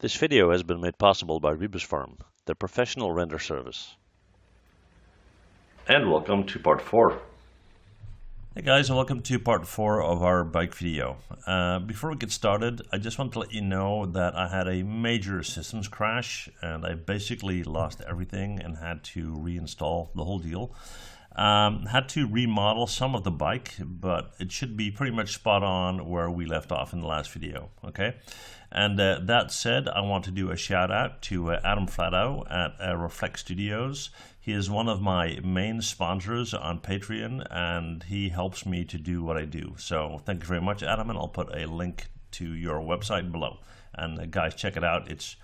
This video has been made possible by Rebusfarm, the professional render service. And welcome to part 4. Hey guys, and welcome to part 4 of our bike video. Before we get started, I just want to let you know that I had a major systems crash and I basically lost everything and had to reinstall the whole deal. Had to remodel some of the bike, but it should be pretty much spot on where we left off in the last video, okay? And that said, I want to do a shout out to Adam Flatto at Reflect Studios. He is one of my main sponsors on Patreon, and he helps me to do what I do. So thank you very much, Adam, and I'll put a link to your website below. And guys, check it out. It's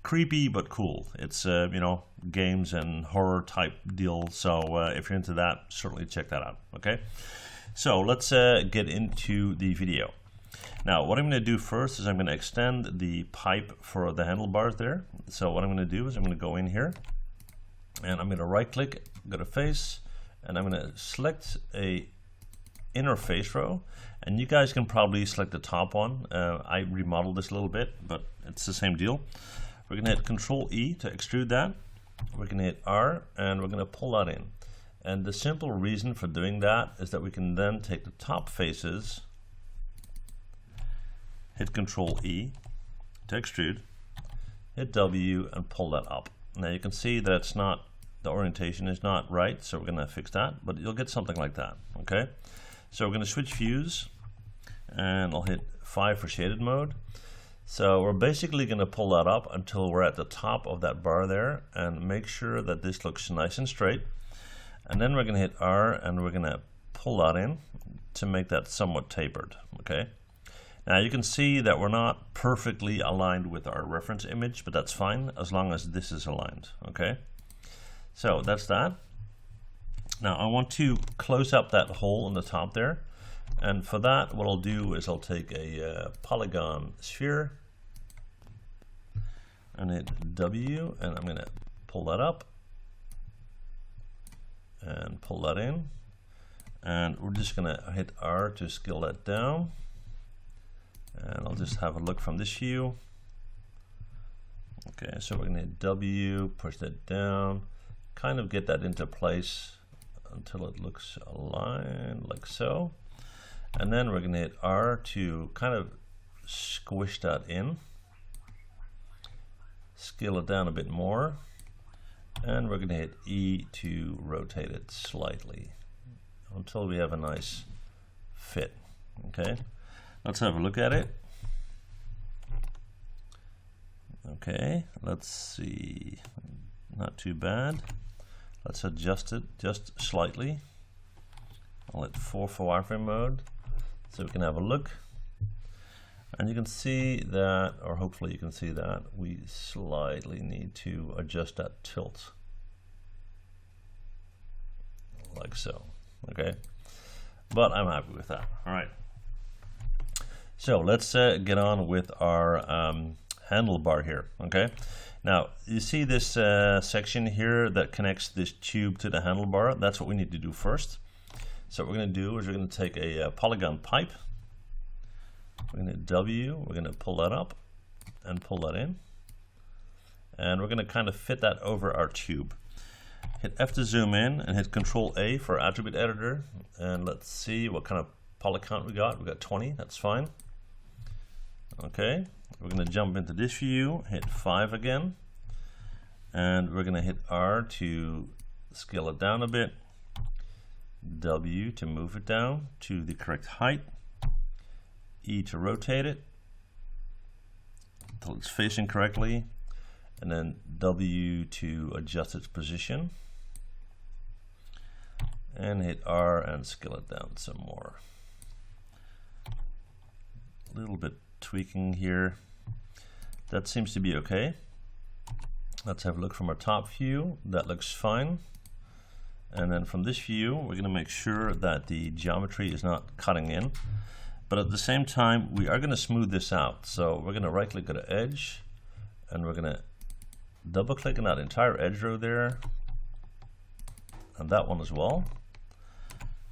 creepy but cool. It's games and horror type deal. So if you're into that, certainly check that out. Okay, so let's get into the video. Now, what I'm going to do first is I'm going to extend the pipe for the handlebars there. So what I'm going to do is I'm going to go in here and I'm going to right click, go to face, and I'm going to select a inner face row. And you guys can probably select the top one. I remodeled this a little bit, but it's the same deal. We're going to hit Control E to extrude that. We're going to hit R and we're going to pull that in. And the simple reason for doing that is that we can then take the top faces, hit Control E to extrude, hit W and pull that up. Now you can see that it's not, the orientation is not right, so we're going to fix that, but you'll get something like that, okay? So we're going to switch views and I'll hit 5 for shaded mode. So we're basically going to pull that up until we're at the top of that bar there and make sure that this looks nice and straight. And then we're going to hit R and we're going to pull that in to make that somewhat tapered, okay? Now you can see that we're not perfectly aligned with our reference image, but that's fine as long as this is aligned, okay? So that's that. Now I want to close up that hole in the top there. And for that, what I'll do is I'll take a polygon sphere and hit W, and I'm going to pull that up and pull that in. And we're just going to hit R to scale that down. And I'll just have a look from this view. Okay, so we're going to hit W, push that down, kind of get that into place until it looks aligned like so. And then we're going to hit R to kind of squish that in, scale it down a bit more, and we're going to hit E to rotate it slightly until we have a nice fit. Okay, let's have a look at it. Okay, let's see, not too bad. Let's adjust it just slightly. I'll hit 4 for wireframe mode so we can have a look. And you can see that, or hopefully you can see that, we slightly need to adjust that tilt. Like so, okay? But I'm happy with that, all right. So let's get on with our handlebar here, okay? Now, you see this section here that connects this tube to the handlebar? That's what we need to do first. So what we're going to do is we're going to take a polygon pipe. We're going to hit W, we're going to pull that up and pull that in. And we're going to kind of fit that over our tube. Hit F to zoom in and hit Control A for attribute editor. And let's see what kind of poly count we got. We got 20, that's fine. Okay, we're going to jump into this view, hit 5 again. And we're going to hit R to scale it down a bit. W to move it down to the correct height, E to rotate it until it's facing correctly, and then W to adjust its position, and hit R and scale it down some more. A little bit tweaking here. That seems to be okay. Let's have a look from our top view. That looks fine. And then from this view, we're going to make sure that the geometry is not cutting in. But at the same time, we are going to smooth this out. So we're going to right click, go to edge, and we're going to double click on that entire edge row there, and that one as well.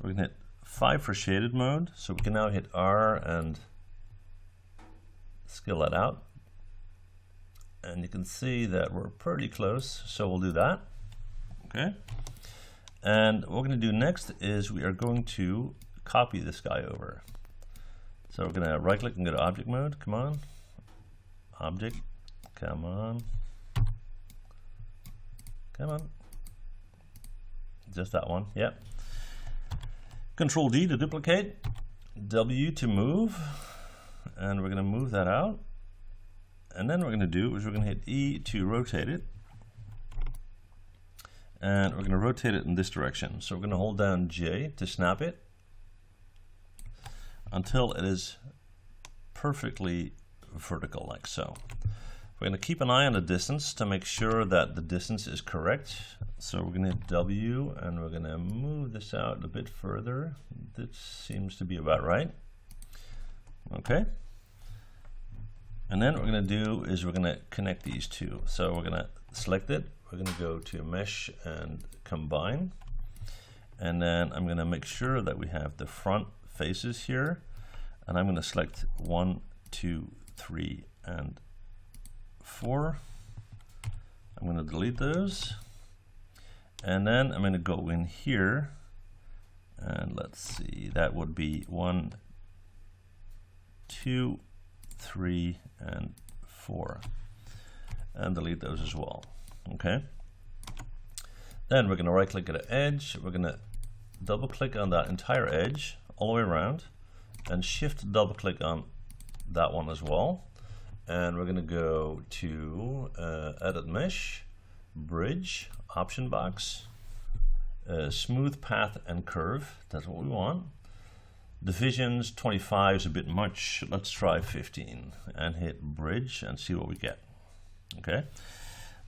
We're going to hit 5 for shaded mode. So we can now hit R and scale that out. and you can see that we're pretty close, so we'll do that. Okay, and what we're going to do next is we are going to copy this guy over. So we're going to right click and go to object mode. Come on, object, come on, come on, just that one. Yep. Control D to duplicate, W to move, and we're going to move that out. And then what we're going to do is we're going to hit E to rotate it, and we're going to rotate it in this direction. So we're going to hold down J to snap it until it is perfectly vertical, like so. We're going to keep an eye on the distance to make sure that the distance is correct. So we're going to hit W, and we're going to move this out a bit further. This seems to be about right. Okay. And then what we're going to do is we're going to connect these two. So we're going to select it. We're going to go to Mesh and Combine. And then I'm going to make sure that we have the front faces here. And I'm going to select 1, 2, 3, and 4. I'm going to delete those. And then I'm going to go in here. And let's see, that would be 1, 2, 3, and 4, and delete those as well. Okay, then we're going to right click at an edge, we're going to double click on that entire edge all the way around, and shift double click on that one as well, and we're going to go to edit mesh, bridge, option box, smooth path and curve. That's what we want. Divisions 25 is a bit much. Let's try 15 and hit bridge and see what we get. Okay,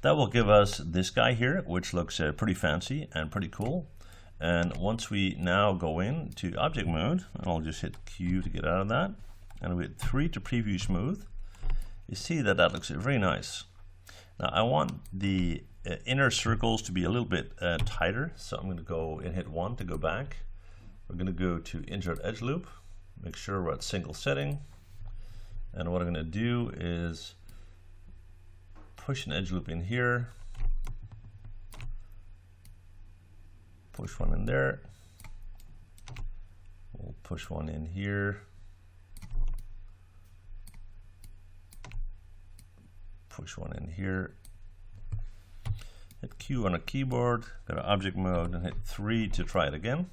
that will give us this guy here, which looks pretty fancy and pretty cool. And once we now go into object mode, and I'll just hit Q to get out of that, and we hit 3 to preview smooth, you see that that looks very nice. Now I want the inner circles to be a little bit tighter, so I'm going to go and hit 1 to go back. We're going to go to insert edge loop, make sure we're at single setting, and what I'm going to do is push an edge loop in here, push one in there, we'll push one in here, push one in here, hit Q on a keyboard, go to object mode and hit 3 to try it again.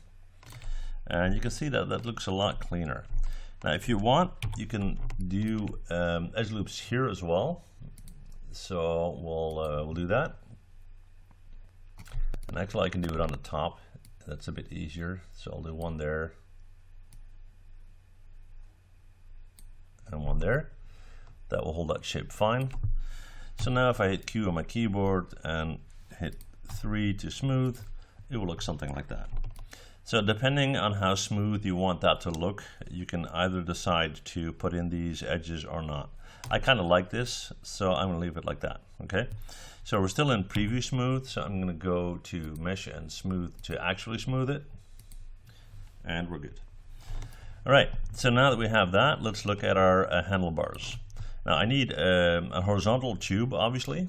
And you can see that that looks a lot cleaner. Now if you want, you can do edge loops here as well. So we'll do that. And actually I can do it on the top. That's a bit easier. So I'll do one there. And one there. That will hold that shape fine. So now if I hit Q on my keyboard and hit 3 to smooth, it will look something like that. So depending on how smooth you want that to look, you can either decide to put in these edges or not. I kind of like this, so I'm going to leave it like that. Okay, so we're still in preview smooth, so I'm going to go to mesh and smooth to actually smooth it, and we're good. All right, so now that we have that, let's look at our handlebars. Now I need a horizontal tube, obviously,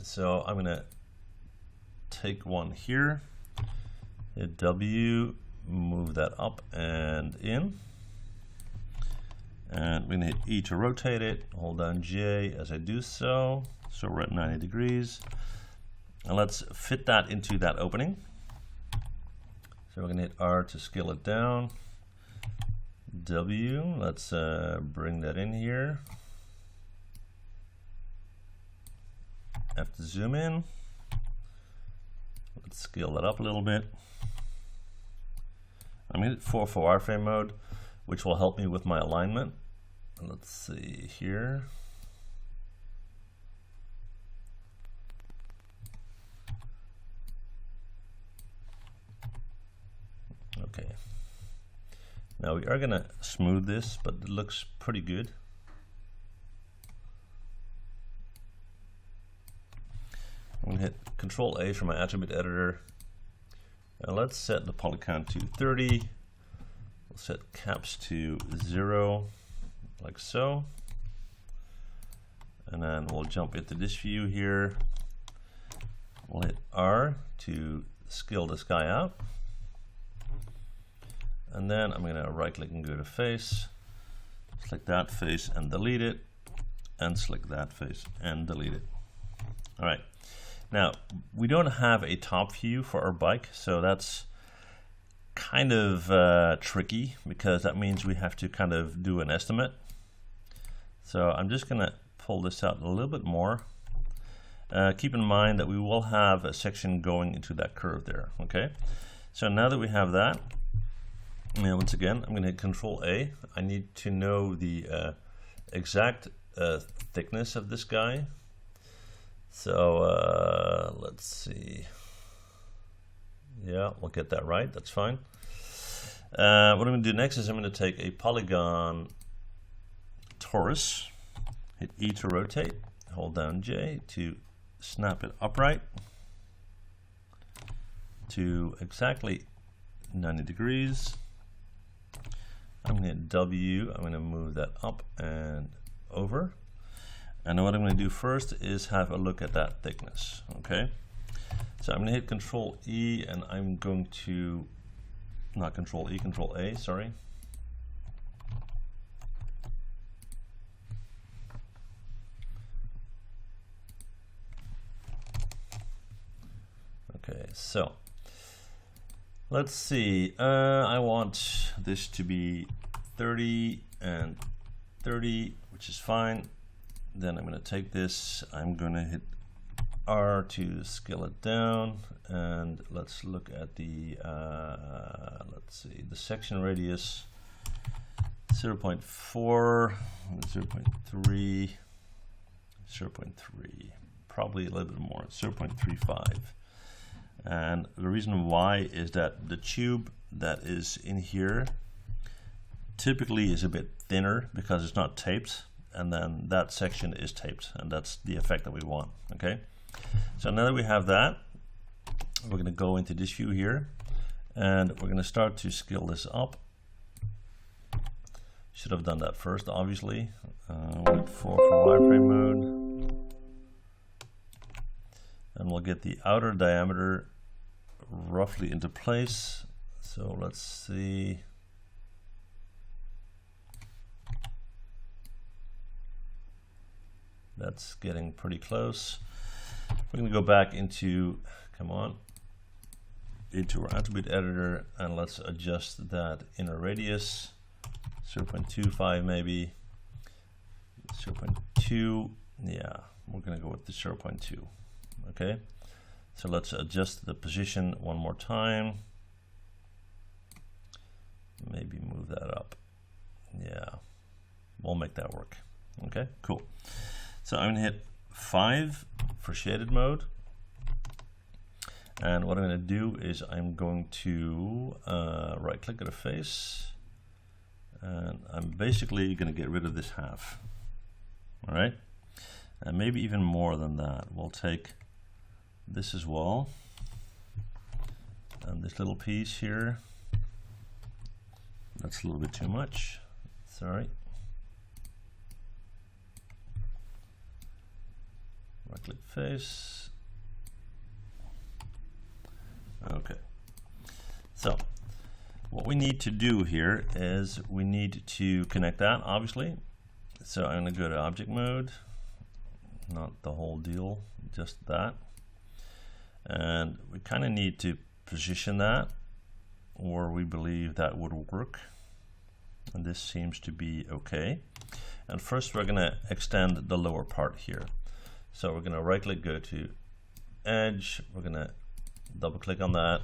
so I'm going to take one here. Hit W, move that up and in, and we're going to hit E to rotate it, hold down J as I do so, so we're at 90 degrees, and let's fit that into that opening. So we're going to hit R to scale it down, W, let's bring that in here, F to zoom in, let's scale that up a little bit. I'm going to hit 4 for wireframe mode, which will help me with my alignment. Let's see here. Okay. Now we are going to smooth this, but it looks pretty good. I'm going to hit Control A from my attribute editor. And let's set the poly count to 30. We'll set caps to 0, like so. And then we'll jump into this view here. We'll hit R to scale this guy out. And then I'm going to right click and go to face, select that face and delete it, and select that face and delete it. All right. Now, we don't have a top view for our bike, so that's kind of tricky, because that means we have to kind of do an estimate. So I'm just going to pull this out a little bit more. Keep in mind that we will have a section going into that curve there. Okay. So now that we have that, once again, I'm going to hit Control A. I need to know the exact thickness of this guy. So let's see. Yeah, we'll get that right. That's fine. What I'm going to do next is I'm going to take a polygon torus, hit E to rotate, hold down J to snap it upright to exactly 90 degrees. I'm going to hit W. I'm going to move that up and over. And what I'm going to do first is have a look at that thickness. Okay. So I'm going to hit Control E, and I'm going to, not Control E, Control A, sorry. Okay, so let's see. I want this to be 30 and 30, which is fine. Then I'm going to take this, I'm going to hit R to scale it down, and let's look at the let's see, the section radius 0.4, 0.3, 0.3, probably a little bit more, 0.35. And the reason why is that the tube that is in here typically is a bit thinner because it's not taped, and then that section is taped, and that's the effect that we want. Okay, so now that we have that, we're going to go into this view here, and we're going to start to scale this up. Should have done that first, obviously. We'll hit 4 for wireframe mode, and we'll get the outer diameter roughly into place. So let's see. That's getting pretty close. We're going to go back into, come on, into our attribute editor, and let's adjust that inner radius, 0.25 maybe, 0.2, yeah, we're going to go with the 0.2, okay? So let's adjust the position one more time, maybe move that up, yeah, we'll make that work, okay, cool. So I'm going to hit 5 for shaded mode, and what I'm going to do is I'm going to right click at a face, and I'm basically going to get rid of this half. All right, and maybe even more than that. We'll take this as well, and this little piece here, that's a little bit too much, sorry. Right click face. Okay, so what we need to do here is we need to connect that, obviously. So I'm going to go to object mode, not the whole deal, just that. And we kind of need to position that where we believe that would work. And this seems to be okay. And first we're going to extend the lower part here. So we're going to right click, go to edge, we're going to double click on that,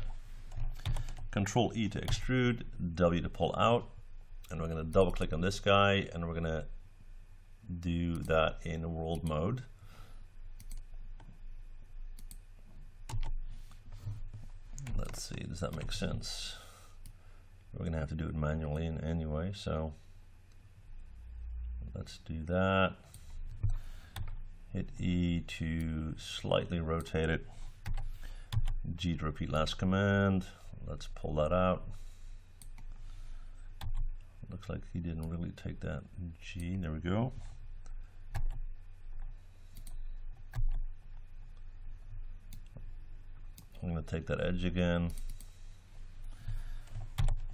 Control E to extrude, W to pull out, and we're going to double click on this guy, and we're going to do that in world mode. Let's see, does that make sense? We're going to have to do it manually anyway, so let's do that. Hit E to slightly rotate it. G to repeat last command. Let's pull that out. Looks like he didn't really take that G. There we go. I'm going to take that edge again,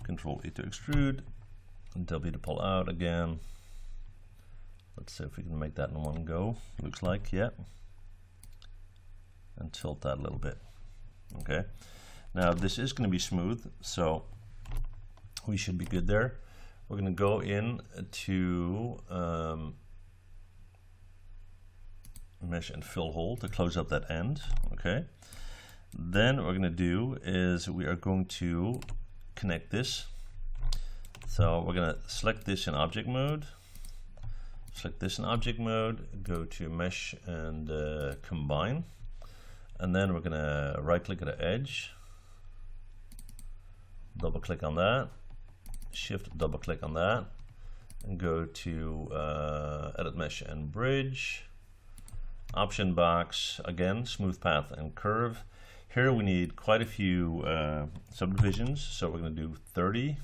Control E to extrude, and W to pull out again. Let's see if we can make that in one go. Looks like, yeah. And tilt that a little bit. Okay. Now this is going to be smooth, so we should be good there. We're going to go in to mesh and fill hole to close up that end. Okay. Then what we're going to do is we are going to connect this. So we're going to select this in object mode. Select this in object mode, go to mesh and combine, and then we're going to right click at the edge, double click on that, shift double click on that, and go to edit mesh and bridge, option box, again smooth path and curve. Here we need quite a few subdivisions, so we're going to do 30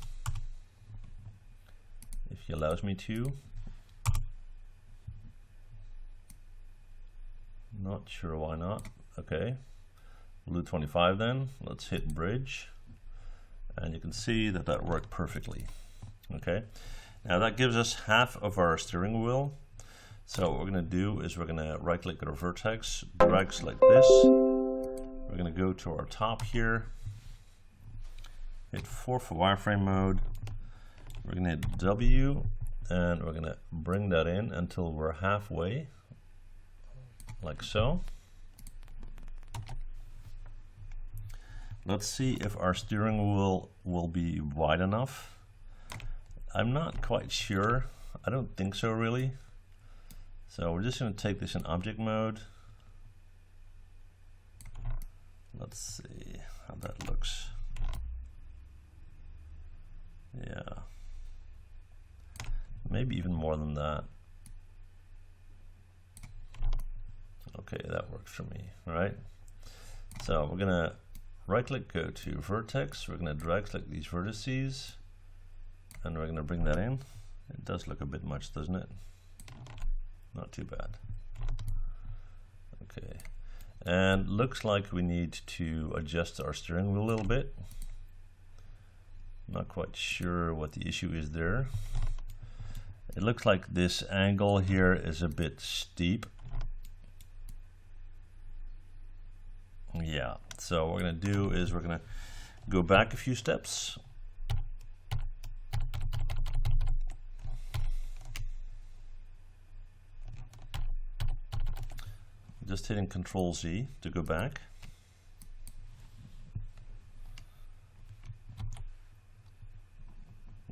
if he allows me to. Not sure why not. Okay, we'll do 25 then. Let's hit bridge, and you can see that that worked perfectly. Okay, now that gives us half of our steering wheel. So what we're going to do is we're going to right click at our vertex, drag select this. We're going to go to our top here, hit 4 for wireframe mode. We're going to hit W, and we're going to bring that in until we're halfway, like so. Let's see if our steering wheel will be wide enough. I'm not quite sure. I don't think so really. So we're just going to take this in object mode. Let's see how that looks. Yeah. Maybe even more than that. Okay, that works for me. All right. So we're going to right click, go to vertex. We're going to drag select these vertices, and we're going to bring that in. It does look a bit much, doesn't it? Not too bad. Okay. And looks like we need to adjust our steering wheel a little bit. Not quite sure what the issue is there. It looks like this angle here is a bit steep. Yeah, so what we're going to do is we're going to go back a few steps. Just hitting Control Z to go back.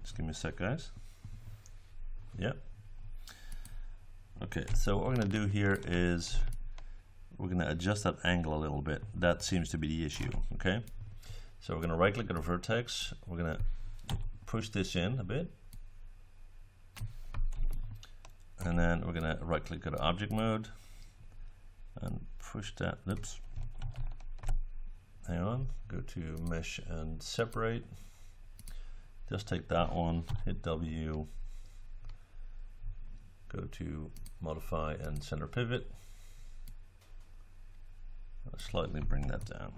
Just give me a sec, guys. Yep. Okay, so what we're going to do here is we're going to adjust that angle a little bit. That seems to be the issue. Okay, so we're going to right click at a vertex. We're going to push this in a bit, and then we're going to right click at object mode and push that. Oops, hang on, go to mesh and separate. Just take that one, hit W, go to modify and center pivot. I'll slightly bring that down.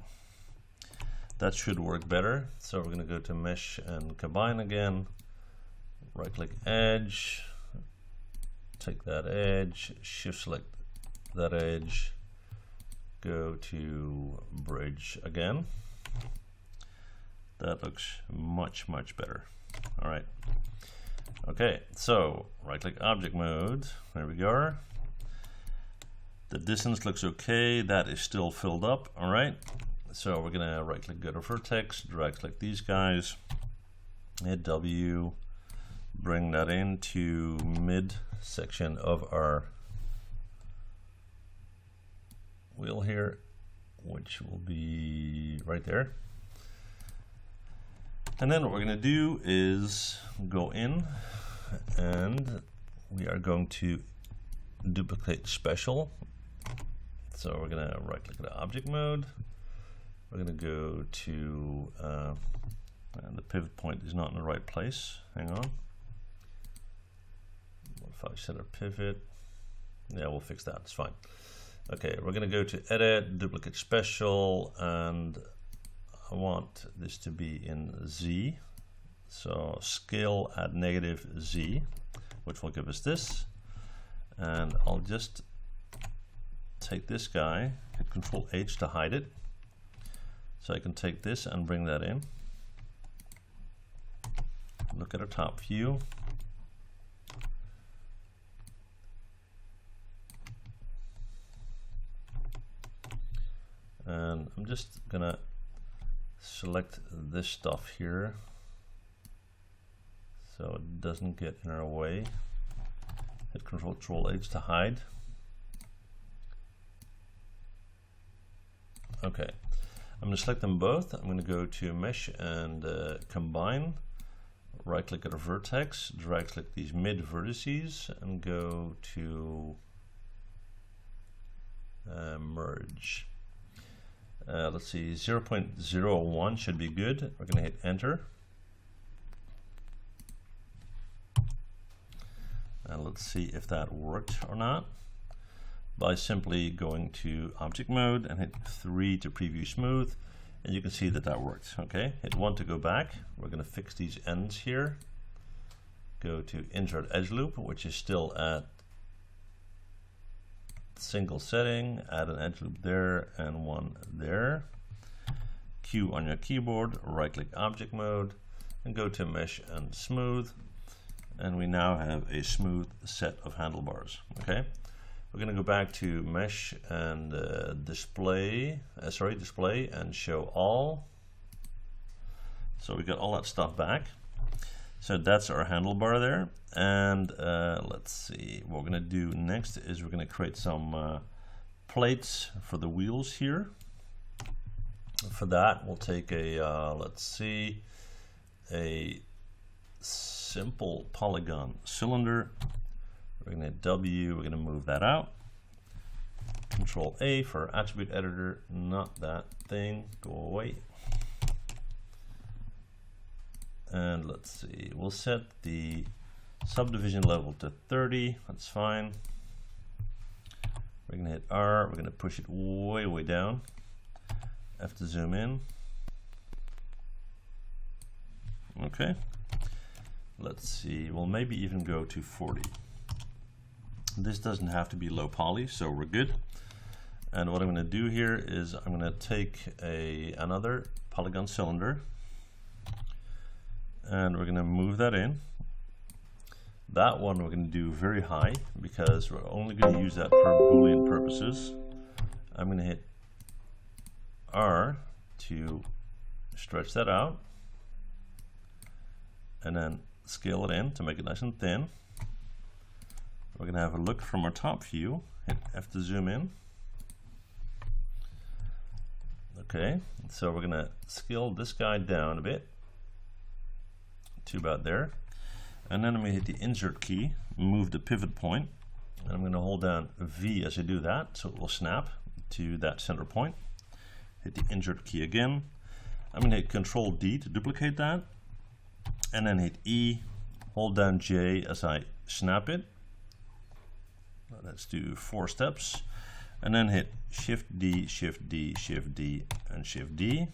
That should work better. So we're going to go to mesh and combine again, right click edge, take that edge, shift select that edge, go to bridge again. That looks much better. All right. Okay, so right click object mode, there we go. The distance looks okay, that is still filled up. All right, so we're gonna right click, go to vertex, drag select these guys, hit W, bring that into mid section of our wheel here, which will be right there. And then what we're going to do is go in, and we are going to duplicate special. So we're going to right click at object mode. We're going to go to and the pivot point is not in the right place. Hang on. Modify center pivot. Yeah, we'll fix that. It's fine. Okay, we're going to go to Edit, Duplicate Special, and I want this to be in Z. So scale at -Z, which will give us this. And I'll just take this guy, hit Control H to hide it. So I can take this and bring that in. Look at our top view. And I'm just gonna select this stuff here so it doesn't get in our way. Hit Control H to hide. Okay, I'm going to select them both. I'm going to go to Mesh and Combine. Right click at a vertex, drag select these mid vertices and go to Merge. Let's see, 0.01 should be good. We're going to hit Enter. And let's see if that worked or not by simply going to Object Mode and hit 3 to preview smooth, and you can see that that worked. Okay, hit 1 to go back. We're going to fix these ends here. Go to Insert Edge Loop, which is still at single setting. Add an edge loop there and one there. Q on your keyboard, right click Object Mode and go to Mesh and Smooth, and we now have a smooth set of handlebars. Okay, we're going to go back to Mesh and Display and Show All. So we got all that stuff back. So that's our handlebar there. And let's see, what we're going to do next is we're going to create some plates for the wheels here. For that, we'll take a, let's see, a simple polygon cylinder. We're going to hit W, we're going to move that out. Control A for attribute editor, not that thing, go away. And let's see, we'll set the subdivision level to 30, that's fine. We're going to hit R, we're going to push it way, way down. F to zoom in. Okay. Let's see, we'll maybe even go to 40. This doesn't have to be low poly, so we're good. And what I'm going to do here is I'm going to take another polygon cylinder and we're going to move that in. That one we're going to do very high because we're only going to use that for Boolean purposes. I'm going to hit R to stretch that out and then scale it in to make it nice and thin. We're going to have a look from our top view, hit F to zoom in. Okay, so we're going to scale this guy down a bit to about there. And then I'm going to hit the insert key, move the pivot point, and I'm going to hold down V as I do that, so it will snap to that center point. Hit the insert key again. I'm going to hit Control D to duplicate that, and then hit E, hold down J as I snap it. Let's do 4 steps, and then hit Shift D, Shift D, Shift D, and Shift D.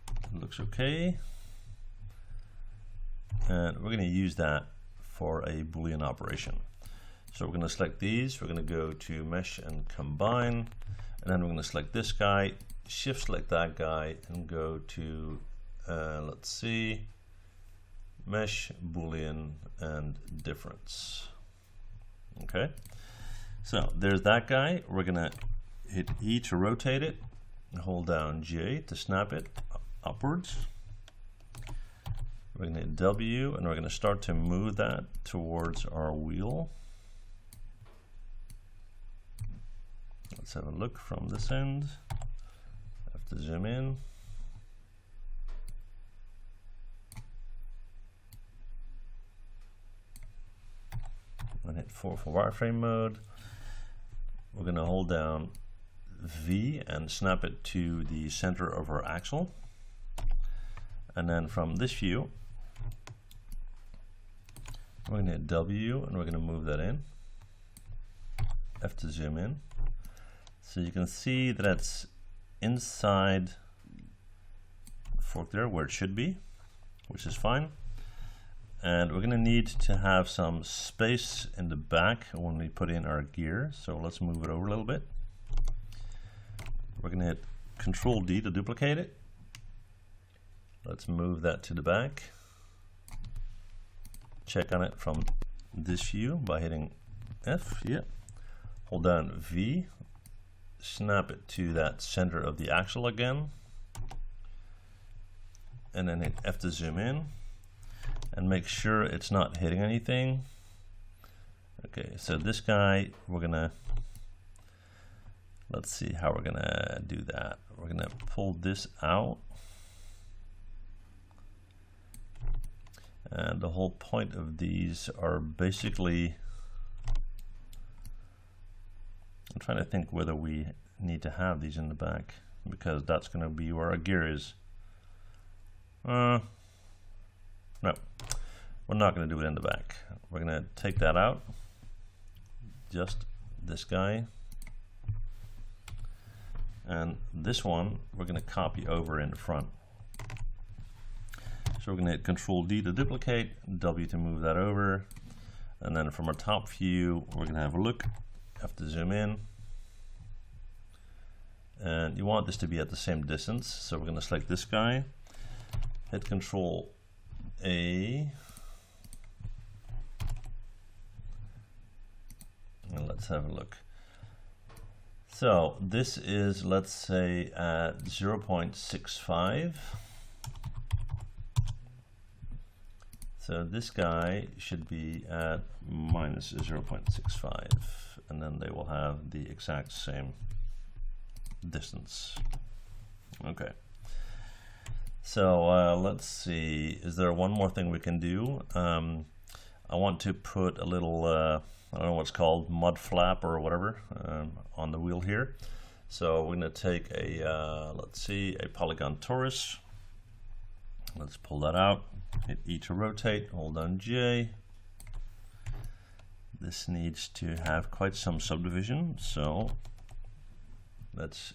It looks okay. And we're going to use that for a Boolean operation. So we're going to select these, we're going to go to Mesh and Combine, and then we're going to select this guy, shift select that guy, and go to, let's see, Mesh, Boolean, and Difference. Okay, so there's that guy. We're going to hit E to rotate it, and hold down J to snap it upwards. We're going to hit W, and we're going to start to move that towards our wheel. Let's have a look from this end. I have to zoom in. I'm going to hit 4 for wireframe mode. We're going to hold down V and snap it to the center of our axle. And then from this view, we're going to hit W and we're going to move that in. F to zoom in. So you can see that it's inside the fork there where it should be, which is fine. And we're going to need to have some space in the back when we put in our gear. So let's move it over a little bit. We're going to hit Control D to duplicate it. Let's move that to the back. Check on it from this view by hitting F. Yeah. Hold down V. Snap it to that center of the axle again. And then hit F to zoom in. And make sure it's not hitting anything. Okay, so this guy, we're gonna, let's see how we're gonna do that. We're gonna pull this out. And the whole point of these are basically, I'm trying to think whether we need to have these in the back, because that's gonna be where our gear is. No, we're not going to do it in the back. We're going to take that out, just this guy, and this one we're going to copy over in the front. So we're going to hit Control D to duplicate, W to move that over, and then from our top view we're going to have a look. Have to zoom in, and you want this to be at the same distance, so we're going to select this guy, hit Control A, and let's have a look. So this is, let's say, at 0.65. So this guy should be at minus 0.65, and then they will have the exact same distance. Okay. So let's see, is there one more thing we can do? I want to put a little, I don't know what's called, mud flap or whatever on the wheel here. So we're going to take a, let's see, a polygon torus. Let's pull that out, hit E to rotate, hold down J. This needs to have quite some subdivision, so let's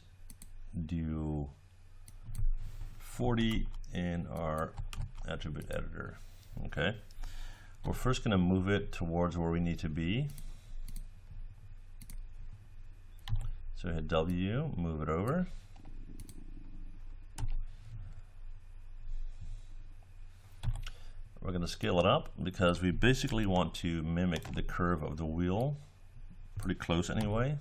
do 40 in our attribute editor. Okay, we're first going to move it towards where we need to be. So hit W, move it over. We're going to scale it up because we basically want to mimic the curve of the wheel, pretty close anyway.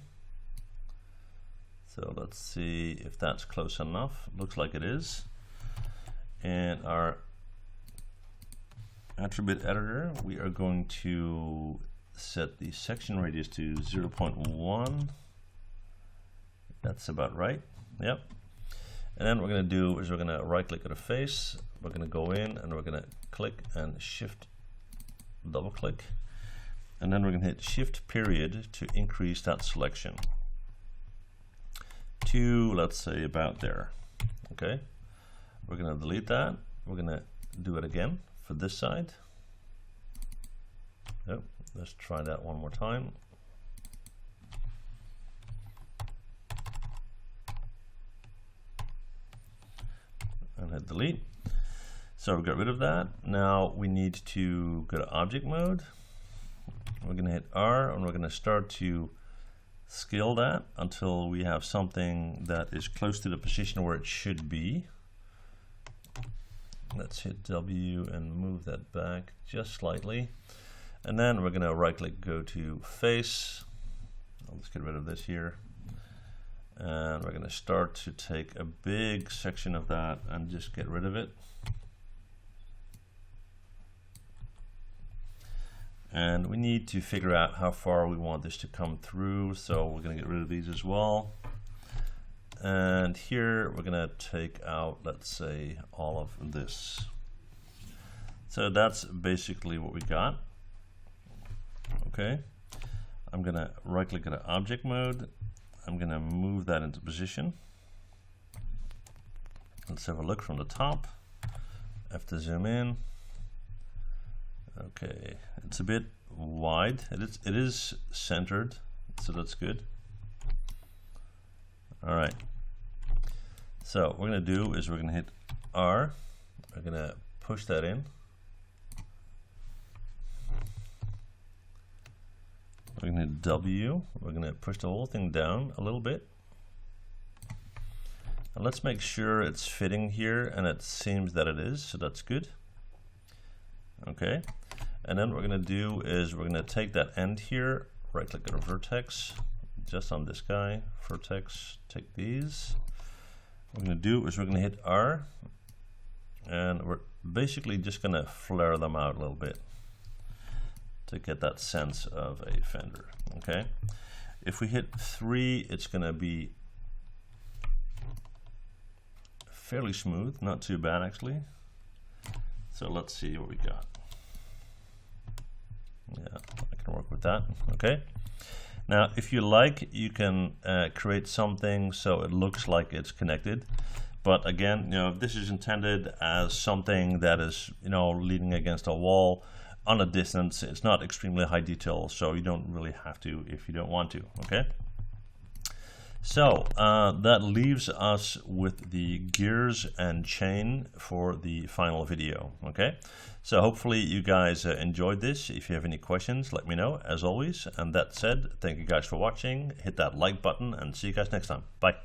So let's see if that's close enough. Looks like it is. In our attribute editor, we are going to set the section radius to 0.1. That's about right. Yep. And then what we're going to do is we're going to right click on a face. We're going to go in and we're going to click and shift double click. And then we're going to hit shift period to increase that selection to, let's say, about there. Okay. We're going to delete that. We're going to do it again for this side. Yep. Let's try that one more time. And hit delete. So we got rid of that. Now we need to go to object mode. We're going to hit R and we're going to start to scale that until we have something that is close to the position where it should be. Let's hit W and move that back just slightly. And then we're going to right click, go to face. Let's get rid of this here. And we're going to start to take a big section of that and just get rid of it. And we need to figure out how far we want this to come through, so we're going to get rid of these as well. And here we're going to take out, let's say, all of this. So that's basically what we got. Okay, I'm going to right click at object mode. I'm going to move that into position. Let's have a look from the top. Have to zoom in. Okay, it's a bit wide. It is centered, so that's good. All right, so what we're going to do is we're going to hit R, we're going to push that in. We're going to hit W, we're going to push the whole thing down a little bit. And let's make sure it's fitting here, and it seems that it is, so that's good. Okay, and then what we're going to do is we're going to take that end here, right click on a vertex, just on this guy, vertex, take these. What we're going to do is we're going to hit R, and we're basically just going to flare them out a little bit to get that sense of a fender. Okay, if we hit 3, it's going to be fairly smooth, not too bad actually. So let's see what we got. Yeah, I can work with that. Okay. Now, if you like, you can create something so it looks like it's connected. But again, you know, this is intended as something that is, you know, leaning against a wall on a distance. It's not extremely high detail, so you don't really have to if you don't want to. Okay. So that leaves us with the gears and chain for the final video. Okay, so hopefully you guys enjoyed this. If you have any questions, let me know as always. And that said, thank you guys for watching. Hit that like button and see you guys next time. Bye.